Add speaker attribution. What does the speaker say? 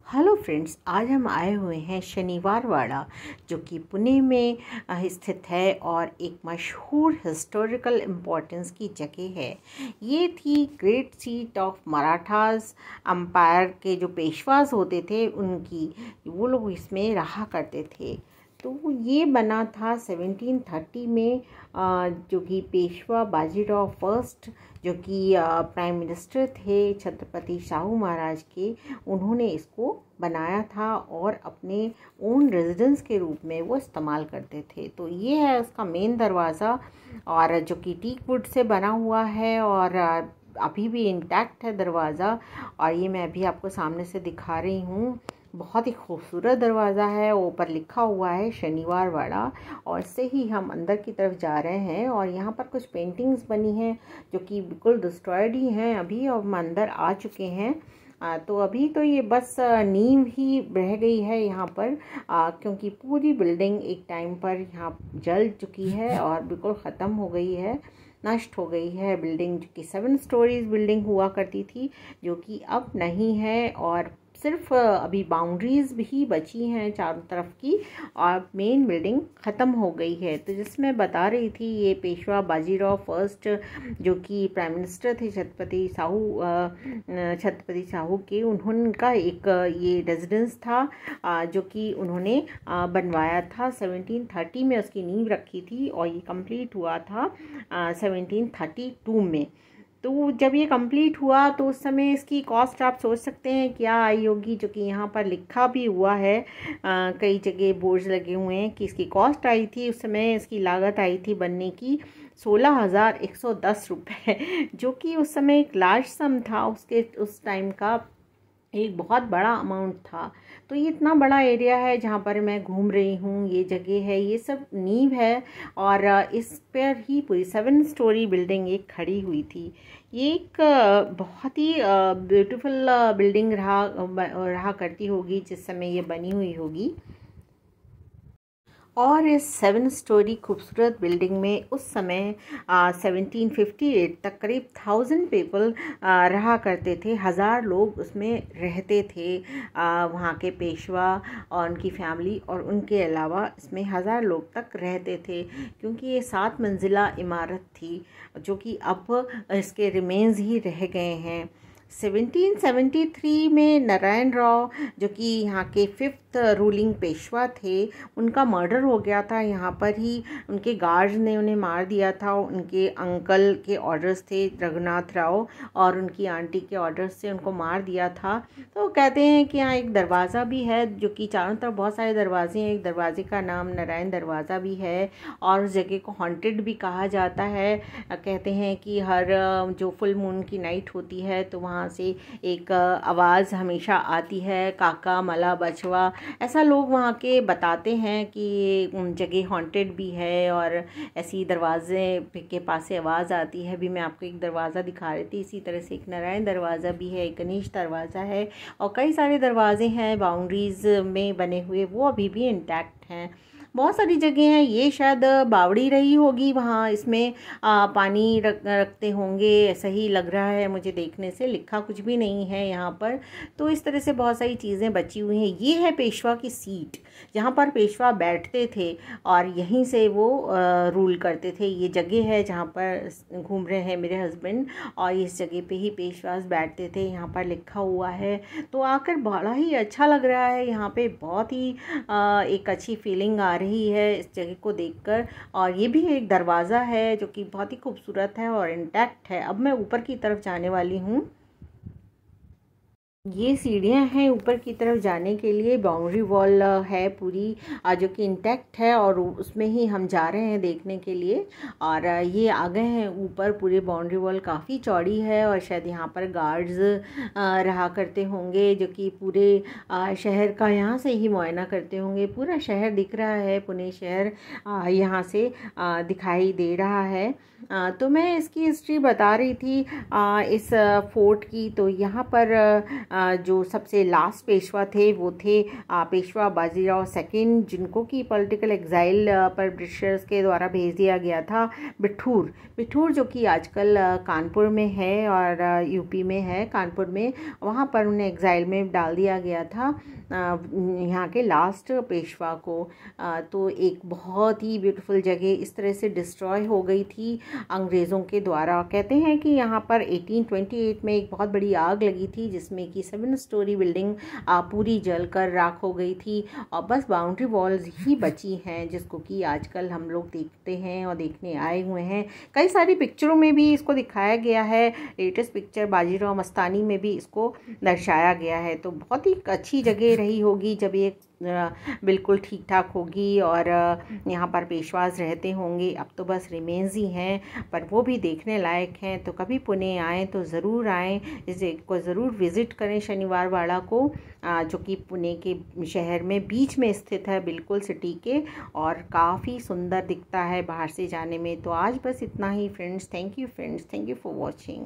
Speaker 1: Hello friends, आज हम आए हुए हैं शनिवार वाड़ा जो कि पुणे में स्थित है और एक मशहूर हिस्टोरिकल इम्पोर्टेंस की जगह है। ये थी great seat of Marathas empire के जो पेशवास होते थे उनकी, वो लोग इसमें रहा करते थे। तो ये बना था 1730 में, जो कि पेशवा बाजीराव फर्स्ट जो कि प्राइम मिनिस्टर थे छत्रपति शाहू महाराज के, उन्होंने इसको बनाया था और अपने ओन रेजिडेंस के रूप में वो इस्तेमाल करते थे। तो ये है उसका मेन दरवाज़ा, और जो कि टीक वुड से बना हुआ है और अभी भी इंटैक्ट है दरवाज़ा। और ये मैं अभी आपको सामने से दिखा रही हूँ। बहुत ही खूबसूरत दरवाज़ा है, ऊपर लिखा हुआ है शनिवार वाड़ा। और इससे ही हम अंदर की तरफ जा रहे हैं और यहाँ पर कुछ पेंटिंग्स बनी हैं जो कि बिल्कुल डिस्ट्रॉयड ही हैं अभी, और हम अंदर आ चुके हैं। तो अभी तो ये बस नींव ही रह गई है यहाँ पर, क्योंकि पूरी बिल्डिंग एक टाइम पर यहाँ जल चुकी है और बिल्कुल ख़त्म हो गई है, नष्ट हो गई है बिल्डिंग, जो कि 7 स्टोरीज बिल्डिंग हुआ करती थी, जो कि अब नहीं है और सिर्फ अभी बाउंड्रीज भी बची हैं चारों तरफ की, और मेन बिल्डिंग ख़त्म हो गई है। तो जिसमें बता रही थी, ये पेशवा बाजीराव फर्स्ट जो कि प्राइम मिनिस्टर थे छत्रपति शाहू के, उनका एक ये रेजिडेंस था जो कि उन्होंने बनवाया था 1730 में, उसकी नींव रखी थी और ये कंप्लीट हुआ था 1732 में। तो जब ये कंप्लीट हुआ तो उस समय इसकी कॉस्ट आप सोच सकते हैं क्या आई होगी, जो कि यहाँ पर लिखा भी हुआ है, कई जगह बोर्ड्स लगे हुए हैं कि इसकी कॉस्ट आई थी उस समय, इसकी लागत आई थी बनने की 16,110 रुपये, जो कि उस समय एक लार्ज सम था उस टाइम का, एक बहुत बड़ा अमाउंट था। तो ये इतना बड़ा एरिया है जहाँ पर मैं घूम रही हूँ, ये जगह है, ये सब नींव है और इस पर ही पूरी 7 स्टोरी बिल्डिंग एक खड़ी हुई थी। ये एक बहुत ही ब्यूटीफुल बिल्डिंग रहा करती होगी जिस समय ये बनी हुई होगी। और इस 7 स्टोरी खूबसूरत बिल्डिंग में उस समय 1758 तक करीब 1000 पीपल रहा करते थे, 1000 लोग उसमें रहते थे। वहाँ के पेशवा और उनकी फैमिली, और उनके अलावा इसमें 1000 लोग तक रहते थे, क्योंकि ये 7 मंजिला इमारत थी जो कि अब इसके रिमेन्स ही रह गए हैं। 1773 में नारायण राव जो कि यहाँ के 5th रूलिंग पेशवा थे, उनका मर्डर हो गया था यहाँ पर ही। उनके गार्ड्स ने उन्हें मार दिया था, उनके अंकल के ऑर्डर्स थे रघुनाथ राव, और उनकी आंटी के ऑर्डर्स से उनको मार दिया था। तो कहते हैं कि यहाँ एक दरवाज़ा भी है जो कि चारों तरफ बहुत सारे दरवाजे हैं, एक दरवाजे का नाम नारायण दरवाज़ा भी है, और उस जगह को हॉन्टेड भी कहा जाता है। कहते हैं कि हर जो फुल मून की नाइट होती है तो वहाँ से एक आवाज़ हमेशा आती है, काका मला बछवा, ऐसा लोग वहाँ के बताते हैं कि ये जगह हॉन्टेड भी है। और ऐसी दरवाजे के पास से आवाज़ आती है। भी मैं आपको एक दरवाज़ा दिखा रही थी, इसी तरह से एक नारायण दरवाज़ा भी है, एक गणेश दरवाज़ा है, और कई सारे दरवाजे हैं बाउंड्रीज में बने हुए, वो अभी भी इंटैक्ट हैं। बहुत सारी जगह हैं, ये शायद बावड़ी रही होगी, वहाँ इसमें पानी रखते होंगे, ऐसा ही लग रहा है मुझे देखने से, लिखा कुछ भी नहीं है यहाँ पर। तो इस तरह से बहुत सारी चीज़ें बची हुई हैं। ये है पेशवा की सीट जहाँ पर पेशवा बैठते थे और यहीं से वो रूल करते थे। ये जगह है जहाँ पर घूम रहे हैं मेरे हस्बैंड, और इस जगह पे ही पेशवास बैठते थे, यहाँ पर लिखा हुआ है। तो आकर बड़ा ही अच्छा लग रहा है यहाँ पे, बहुत ही एक अच्छी फीलिंग आ रही है इस जगह को देखकर। और ये भी एक दरवाज़ा है जो कि बहुत ही खूबसूरत है और इंटैक्ट है। अब मैं ऊपर की तरफ जाने वाली हूँ। ये सीढ़ियाँ हैं ऊपर की तरफ जाने के लिए, बाउंड्री वॉल है पूरी जो कि इंटैक्ट है, और उसमें ही हम जा रहे हैं देखने के लिए। और ये आ गए हैं ऊपर, पूरी बाउंड्री वॉल काफ़ी चौड़ी है, और शायद यहाँ पर गार्ड्स रहा करते होंगे जो कि पूरे शहर का यहाँ से ही मुआयना करते होंगे। पूरा शहर दिख रहा है, पुणे शहर यहाँ से दिखाई दे रहा है। तो मैं इसकी हिस्ट्री बता रही थी इस फोर्ट की। तो यहाँ पर जो सबसे लास्ट पेशवा थे वो थे पेशवा बाजीराव सेकंड, जिनको कि पॉलिटिकल एग्जाइल पर ब्रिटिशर्स के द्वारा भेज दिया गया था बिठूर, जो कि आजकल कानपुर में है और यूपी में है, कानपुर में। वहाँ पर उन्हें एग्जाइल में डाल दिया गया था यहाँ के लास्ट पेशवा को। तो एक बहुत ही ब्यूटीफुल जगह इस तरह से डिस्ट्रॉय हो गई थी अंग्रेज़ों के द्वारा। कहते हैं कि यहाँ पर 1828 में एक बहुत बड़ी आग लगी थी, जिसमें कि 7 स्टोरी बिल्डिंग पूरी जलकर राख हो गई थी और बस बाउंड्री वॉल्स ही बची हैं, जिसको कि आजकल हम लोग देखते हैं और देखने आए हुए हैं। कई सारी पिक्चरों में भी इसको दिखाया गया है, लेटेस्ट पिक्चर बाजीराव मस्तानी में भी इसको दर्शाया गया है। तो बहुत ही अच्छी जगह रही होगी जब ये बिल्कुल ठीक ठाक होगी और यहाँ पर पेशवाज रहते होंगे। अब तो बस रिमेन्स ही हैं, पर वो भी देखने लायक हैं। तो कभी पुणे आएँ तो ज़रूर आएँ, इस जगह को ज़रूर विज़िट करें शनिवार वाड़ा को, जो कि पुणे के शहर में बीच में स्थित है, बिल्कुल सिटी के, और काफ़ी सुंदर दिखता है बाहर से जाने में। तो आज बस इतना ही friends. Thank you friends, thank you for watching.